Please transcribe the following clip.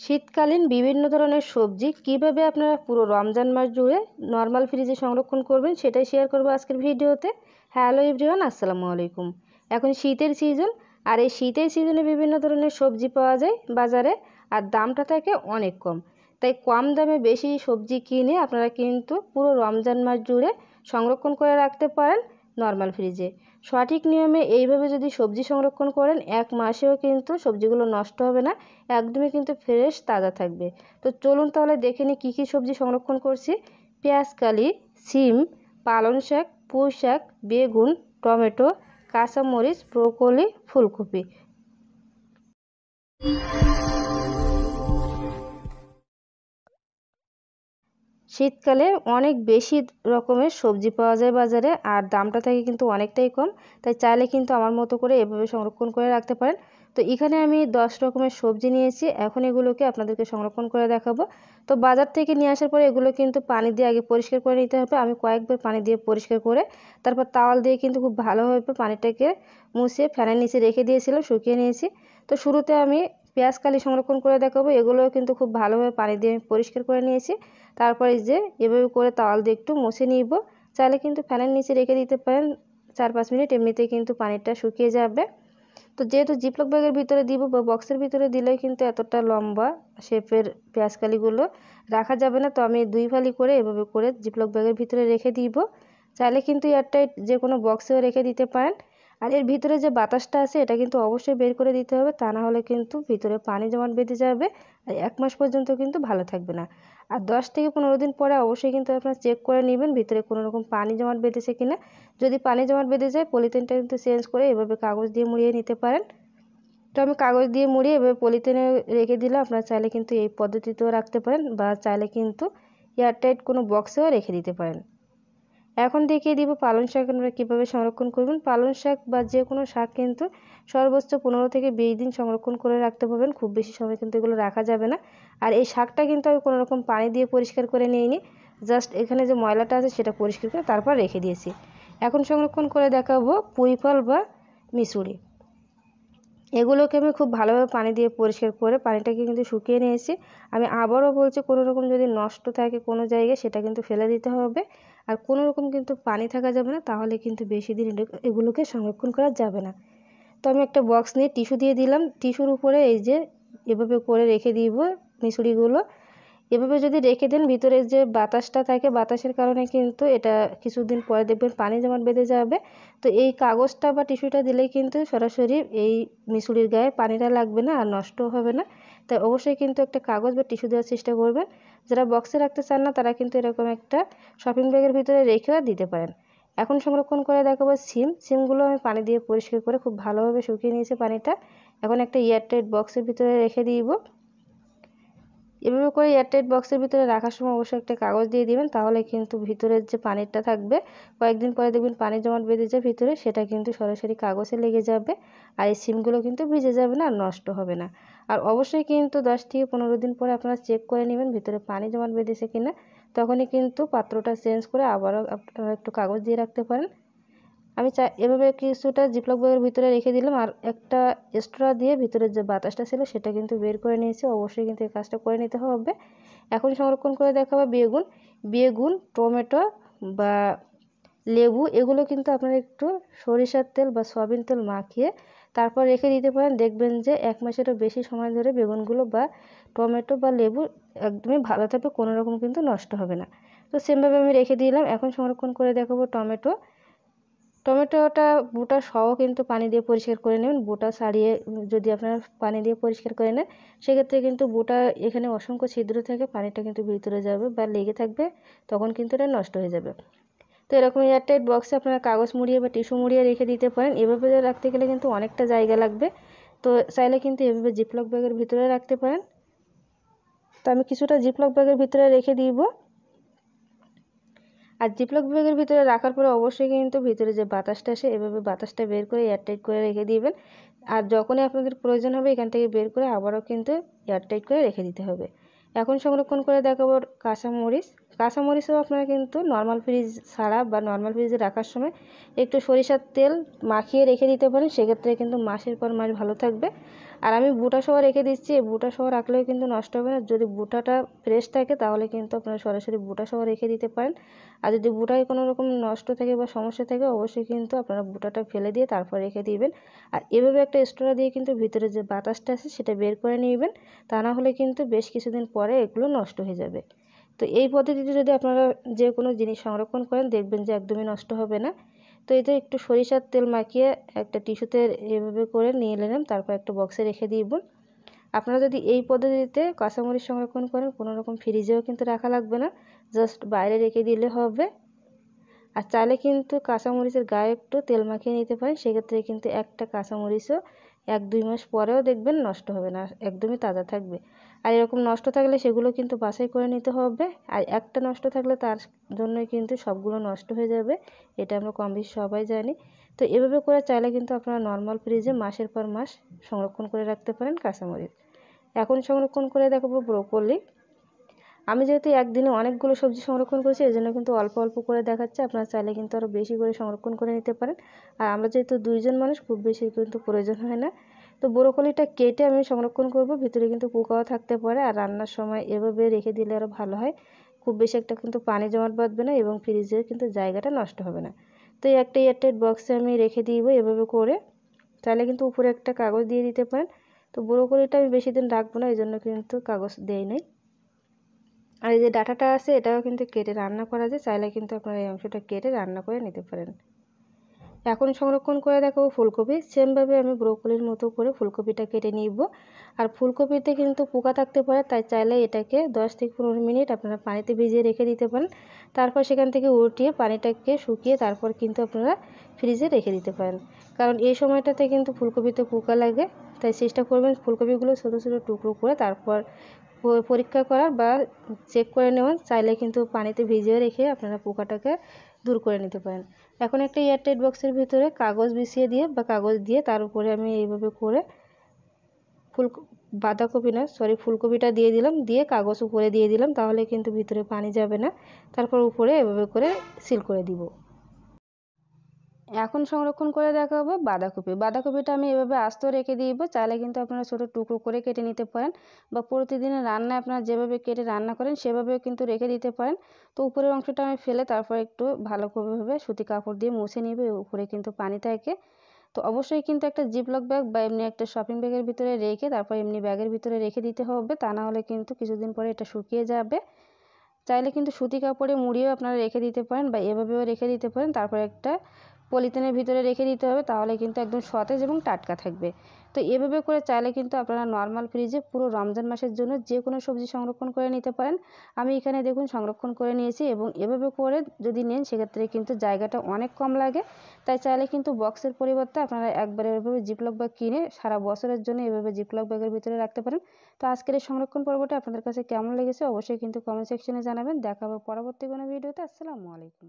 শীতকালীন বিভিন্ন ধরনের সবজি কিভাবে আপনারা পুরো রমজান মাস জুড়ে নর্মাল ফ্রিজে সংরক্ষণ করবেন সেটাই শেয়ার করবো আজকের ভিডিওতে। হ্যালো এভরিওয়ান, আসসালামু আলাইকুম। এখন শীতের সিজন, আর এই শীতের সিজনে বিভিন্ন ধরনের সবজি পাওয়া যায় বাজারে, আর দামটা থাকে অনেক কম। তাই কম দামে বেশি সবজি কিনে আপনারা কিন্তু পুরো রমজান মাস জুড়ে সংরক্ষণ করে রাখতে পারেন নর্মাল ফ্রিজে। সঠিক নিয়মে এইভাবে যদি সবজি সংরক্ষণ করেন, এক মাসেও কিন্তু সবজিগুলো নষ্ট হবে না, একদমই কিন্তু ফ্রেশ তাজা থাকবে। তো চলুন তাহলে দেখে নিই কী কী সবজি সংরক্ষণ করছি। পেঁয়াজকালি, সিম, পালং শাক, পুঁই শাক, বেগুন, টমেটো, কাঁচামরিচ, ব্রোকলি, ফুলকপি। শীতকালে অনেক বেশি রকমের সবজি পাওয়া যায় বাজারে, আর দামটা থাকে কিন্তু অনেকটাই কম। তাই চাইলে কিন্তু আমার মতো করে এভাবে সংরক্ষণ করে রাখতে পারেন। তো এখানে আমি 10 রকমের সবজি নিয়েছি, এখন এগুলোকে আপনাদেরকে সংরক্ষণ করে দেখাবো। তো বাজার থেকে নিয়ে আসার পরে এগুলো কিন্তু পানি দিয়ে আগে পরিষ্কার করে নিতে হবে। আমি কয়েকবার পানি দিয়ে পরিষ্কার করে তারপর তাওয়াল দিয়ে কিন্তু খুব ভালোভাবে পানিটাকে মুছে ফ্যানের নিচে রেখে দিয়েছিলাম, শুকিয়ে নিয়েছি। তো শুরুতে আমি পেঁয়াজকালি সংরক্ষণ করে দেখাবো। এগুলোও কিন্তু খুব ভালোভাবে পানি দিয়ে আমি পরিষ্কার করে নিয়েছি। তারপরে যে এভাবে করে তাওয়াল দিয়ে একটু মুছে নিব। চাইলে কিন্তু ফ্যানের নিচে রেখে দিতে পারেন 4-5 মিনিট, এমনিতেই কিন্তু পানিটা শুকিয়ে যাবে। তো যেহেতু জিপলক ব্যাগের ভিতরে দিব বা বক্সের ভিতরে দিলে কিন্তু এতটা লম্বা শেপের পেঁয়াজকালিগুলো রাখা যাবে না, তো আমি 2 ফালি করে এভাবে করে জিপলক ব্যাগের ভিতরে রেখে দিব। চাইলে কিন্তু এয়ারটাইট যে কোনো বক্সেও রেখে দিতে পারেন। আর এর ভিতরে যে বাতাসটা আছে এটা কিন্তু অবশ্যই বের করে দিতে হবে, তা না হলে কিন্তু ভিতরে পানি জমাট বেঁধে যাবে আর 1 মাস পর্যন্ত কিন্তু ভালো থাকবে না। আর 10 থেকে 15 দিন পরে অবশ্যই কিন্তু আপনারা চেক করে নেবেন ভিতরে কোনো রকম পানি জমাট বেঁধেছে কিনা। যদি পানি জমাট বেঁধে যায় পলিথিনটা কিন্তু চেঞ্জ করে এভাবে কাগজ দিয়ে মুড়িয়ে নিতে পারেন। তো আমি কাগজ দিয়ে মুড়িয়ে এভাবে পলিথিনে রেখে দিলাম। আপনারা চাইলে কিন্তু এই পদ্ধতিতেও রাখতে পারেন বা চাইলে কিন্তু এয়ারটাইট কোনো বক্সেও রেখে দিতে পারেন। এখন দেখিয়ে দিব পালং শাক আপনারা কীভাবে সংরক্ষণ করবেন। পালং শাক বা যে কোনো শাক কিন্তু সর্বোচ্চ 15 থেকে 20 দিন সংরক্ষণ করে রাখতে পারবেন, খুব বেশি সময় কিন্তু এগুলো রাখা যাবে না। আর এই শাকটা কিন্তু আমি কোনো রকম পানি দিয়ে পরিষ্কার করে নিইনি, জাস্ট এখানে যে ময়লাটা আছে সেটা পরিষ্কার করে তারপর রেখে দিয়েছি। এখন সংরক্ষণ করে দেখাবো পুঁই ফল বা মিশুরি। এগুলোকে আমি খুব ভালোভাবে পানি দিয়ে পরিষ্কার করে পানিটাকে কিন্তু শুকিয়ে নিয়েছি। আমি আবারও বলছি, কোনো রকম যদি নষ্ট থাকে কোনো জায়গায় সেটা কিন্তু ফেলে দিতে হবে, আর কোনো রকম কিন্তু পানি থাকা যাবে না, তাহলে কিন্তু বেশি দিন এগুলোকে সংরক্ষণ করা যাবে না। তো আমি একটা বক্স নিয়ে টিস্যু দিয়ে দিলাম, টিস্যুর উপরে এই যে এভাবে করে রেখে দিব মিশুরিগুলো। এভাবে যদি রেখে দেন ভিতরে যে বাতাসটা থাকে, বাতাসের কারণে কিন্তু এটা কিছুদিন পরে দেখবেন পানি জমাট বেঁধে যাবে। তো এই কাগজটা বা টিস্যুটা দিলেই কিন্তু সরাসরি এই মিশুরির গায়ে পানিটা লাগবে না আর নষ্ট হবে না। তাই অবশ্যই কিন্তু একটা কাগজ বা টিস্যু দেওয়ার চেষ্টা করবেন। যারা বক্সে রাখতে চান না তারা কিন্তু এরকম একটা শপিং ব্যাগের ভিতরে রেখেও দিতে পারেন। এখন সংরক্ষণ করে দেখাবো সিমগুলো আমি পানি দিয়ে পরিষ্কার করে খুব ভালোভাবে শুকিয়ে নিয়েছি পানিটা। এখন একটা এয়ারটাইট বক্সের ভিতরে রেখে দিব। এভাবে করে এয়ারটাইট বক্সের ভিতরে রাখার সময় অবশ্যই একটা কাগজ দিয়ে দিবেন, তাহলে কিন্তু ভিতরের যে পানিটা থাকবে কয়েকদিন পরে দেখবেন পানি জমাট বেঁধে যায় ভিতরে, সেটা কিন্তু সরাসরি কাগজে লেগে যাবে আর এই সিমগুলো কিন্তু ভিজে যাবে না আর নষ্ট হবে না। আর অবশ্যই কিন্তু 10 থেকে 15 দিন পরে আপনারা চেক করে নেবেন ভিতরে পানি জমাট বেঁধেছে কিনা, তখনই কিন্তু পাত্রটা চেঞ্জ করে আবারও আপনারা একটু কাগজ দিয়ে রাখতে পারেন। আমি এভাবে কিছুটা জিপলক ব্যাগের ভিতরে রেখে দিলাম, আর একটা স্ট্র দিয়ে ভিতরের যে বাতাসটা ছিল সেটা কিন্তু বের করে নিয়েছি। অবশ্যই কিন্তু এই কাজটা করে নিতে হবে। এখন সংরক্ষণ করে দেখাবো বেগুন, টমেটো বা লেবু। এগুলো কিন্তু আপনারা একটু সরিষার তেল বা সয়াবিন তেল মাখিয়ে তারপর রেখে দিতে পারেন। দেখবেন যে 1 মাসেরও বেশি সময় ধরে বেগুনগুলো বা টমেটো বা লেবু একদমই ভালো থাকবে, কোনো রকম কিন্তু নষ্ট হবে না। তো সেমভাবে আমি রেখে দিলাম। এখন সংরক্ষণ করে দেখাবো টমেটোটা বোটা সহ কিন্তু পানি দিয়ে পরিষ্কার করে নেবেন। বোটা ছাড়িয়ে যদি আপনারা পানি দিয়ে পরিষ্কার করে নেন সেক্ষেত্রে কিন্তু বোটা এখানে অসংখ্য ছিদ্র থাকে, পানিটা কিন্তু ভিতরে যাবে বা লেগে থাকবে, তখন কিন্তু এটা নষ্ট হয়ে যাবে। তো এরকম এয়ারটাইট বক্সে আপনারা কাগজ মুড়িয়ে বা টিস্যু মুড়িয়ে রেখে দিতে পারেন। এভাবে রাখতে গেলে কিন্তু অনেকটা জায়গা লাগবে, তো চাইলে কিন্তু এভাবে জিপলক ব্যাগের ভিতরে রাখতে পারেন। তো আমি কিছুটা জিপলক ব্যাগের ভিতরে রেখে দিব। আর জিপলক ব্যাগের ভিতরে রাখার পরে অবশ্যই কিন্তু ভিতরে যে বাতাসটা আসে এভাবে বাতাসটা বের করে এয়ারটাইট করে রেখে দিবেন। আর যখনই আপনাদের প্রয়োজন হবে এখান থেকে বের করে আবারও কিন্তু এয়ারটাইট করে রেখে দিতে হবে। এখন সংরক্ষণ করে দেখাবো কাঁচামরিচও আপনারা কিন্তু নর্মাল ফ্রিজ ছাড়া বা নর্মাল ফ্রিজে রাখার সময় একটু সরিষার তেল মাখিয়ে রেখে দিতে পারেন, সেক্ষেত্রে কিন্তু মাসের পর মাস ভালো থাকবে। আর আমি বুটা সহ রেখে দিচ্ছি, বুটা সহ রাখলেও কিন্তু নষ্ট হবে না। যদি বুটাটা ফ্রেশ থাকে তাহলে কিন্তু আপনারা সরাসরি বুটা সহ রেখে দিতে পারেন। আর যদি বুটায় কোনো রকম নষ্ট থাকে বা সমস্যা থাকে অবশ্যই কিন্তু আপনারা বুটাটা ফেলে দিয়ে তারপর রেখে দিবেন। আর এভাবে একটা স্টোরা দিয়ে কিন্তু ভিতরে যে বাতাসটা আছে সেটা বের করে নেবেন, তা না হলে কিন্তু বেশ কিছুদিন পরে এগুলো নষ্ট হয়ে যাবে। তো এই পদ্ধতিতে যদি আপনারা যে কোনো জিনিস সংরক্ষণ করেন দেখবেন যে একদমই নষ্ট হবে না। তো এতে একটু সরিষার তেল মাখিয়ে একটা টিস্যুতে এভাবে করে নিয়ে নিলাম, তারপর একটা বক্সে রেখে দিব। আপনারা যদি এই পদ্ধতিতে কাঁচামরিচ সংরক্ষণ করেন কোনো রকম ফ্রিজেও কিন্তু রাখা লাগবে না, জাস্ট বাইরে রেখে দিলে হবে। আর চাইলে কিন্তু কাঁচামরিচের গায়ে একটু তেল মাখিয়ে নিতে পারেন, সেক্ষেত্রে কিন্তু একটা কাঁচামরিচও 1-2 মাস পরেও দেখবেন নষ্ট হবে না, একদমই তাজা থাকবে। আর এরকম নষ্ট থাকলে সেগুলো কিন্তু বাছাই করে নিতে হবে। আর একটা নষ্ট থাকলে তার জন্য কিন্তু সবগুলো নষ্ট হয়ে যাবে, এটা আমরা কম বেশি সবাই জানি। তো এভাবে করে চাইলে কিন্তু আপনারা নর্মাল ফ্রিজে মাসের পর মাস সংরক্ষণ করে রাখতে পারেন কাঁচামরিচ। এখন সংরক্ষণ করে দেখাবো ব্রোকলি। আমি যেহেতু একদিনে অনেকগুলো সবজি সংরক্ষণ করেছি এই জন্য কিন্তু অল্প অল্প করে দেখাচ্ছে, আপনারা চাইলে কিন্তু আরও বেশি করে সংরক্ষণ করে নিতে পারেন। আর আমরা যেহেতু 2 জন মানুষ, খুব বেশি কিন্তু প্রয়োজন হয় না। তো ব্রোকলিটা কেটে আমি সংরক্ষণ করব, ভিতরে কিন্তু পোকাও থাকতে পারে। আর রান্নার সময় এভাবে রেখে দিলে আরও ভালো হয়, খুব বেশি একটা কিন্তু পানি জমাট বাঁধবে না এবং ফ্রিজের কিন্তু জায়গাটা নষ্ট হবে না। তো এই একটা এয়ারটাইট বক্সে আমি রেখে দিব এভাবে করে। চাইলে কিন্তু উপরে একটা কাগজ দিয়ে দিতে পারেন। তো ব্রোকলিটা আমি বেশি দিন রাখবো না এই জন্য কিন্তু কাগজ দেই নাই। আর এই যে ডাঁটাটা আছে এটাও কিন্তু কেটে রান্না করা যায়, চাইলে কিন্তু আপনারা এই অংশটা কেটে রান্না করে নিতে পারেন। এখন সংরক্ষণ করে দেখাবো ফুলকপি। সেমভাবে আমি ব্রোকলির মতো করে ফুলকপিটা কেটে নিব। আর ফুলকপিতে কিন্তু পোকা থাকতে পারে, তাই চাইলে এটাকে 10-15 মিনিট আপনারা পানিতে ভিজিয়ে রেখে দিতে পারেন। তারপর সেখান থেকে উঠিয়ে পানিটাকে শুকিয়ে তারপর কিন্তু আপনারা ফ্রিজে রেখে দিতে পারেন, কারণ এই সময়টাতে কিন্তু ফুলকপিতে পোকা লাগে। তাই চেষ্টা করবেন ফুলকপিগুলো ছোটো ছোটো টুকরো করে তারপর পরীক্ষা করার বা চেক করে নেওয়ার। চাইলে কিন্তু পানিতে ভিজিয়ে রেখে আপনারা পোকাটাকে দূর করে নিতে পারেন। এখন একটা এয়ারটাইট বক্সের ভিতরে কাগজ বিছিয়ে দিয়ে বা কাগজ দিয়ে তার উপরে আমি এইভাবে করে ফুলকপিটা দিয়ে দিলাম, দিয়ে কাগজ উপরে দিয়ে দিলাম, তাহলে কিন্তু ভিতরে পানি যাবে না। তারপর উপরে এভাবে করে সিল করে দিব। এখন সংরক্ষণ করে দেখাবো বাঁধাকপি। বাঁধাকপিটা আমি এভাবে আস্ত রেখে দিব, চাইলে কিন্তু আপনারা ছোটো টুকরো করে কেটে নিতে পারেন বা প্রতিদিনের রান্নায় আপনারা যেভাবে কেটে রান্না করেন সেভাবেও কিন্তু রেখে দিতে পারেন। তো উপরের অংশটা আমি ফেলে তারপর একটু ভালোভাবে সুতি কাপড় দিয়ে মুছে নিব, উপরে কিন্তু পানি থাকে। তো অবশ্যই কিন্তু একটা জিপলক ব্যাগ বা এমনি একটা শপিং ব্যাগের ভিতরে রেখে তারপর এমনি ব্যাগের ভিতরে রেখে দিতে হবে, তা না হলে কিন্তু কিছুদিন পরে এটা শুকিয়ে যাবে। চাইলে কিন্তু সুতি কাপড়ে মুড়িয়েও আপনারা রেখে দিতে পারেন বা এভাবেও রেখে দিতে পারেন। তারপর একটা পলিথিনের ভিতরে রেখে দিতে হবে, তাহলে কিন্তু একদম সতেজ এবং টাটকা থাকবে। তো এভাবে করে চাইলে কিন্তু আপনারা নর্মাল ফ্রিজে পুরো রমজান মাসের জন্য যে কোনো সবজি সংরক্ষণ করে নিতে পারেন। আমি এখানে দেখুন সংরক্ষণ করে নিয়েছি এবং এভাবে করে যদি নেন সেক্ষেত্রে কিন্তু জায়গাটা অনেক কম লাগে। তাই চাইলে কিন্তু বক্সের পরিবর্তে আপনারা একবারে এভাবে জিপলক ব্যাগ কিনে সারা বছরের জন্য এভাবে জিপলক ব্যাগের ভিতরে রাখতে পারেন। তো আজকের এই সংরক্ষণ পর্বটা আপনাদের কাছে কেমন লেগেছে অবশ্যই কিন্তু কমেন্ট সেকশনে জানাবেন। দেখা হবে পরবর্তী কোনো ভিডিওতে। আসসালামু আলাইকুম।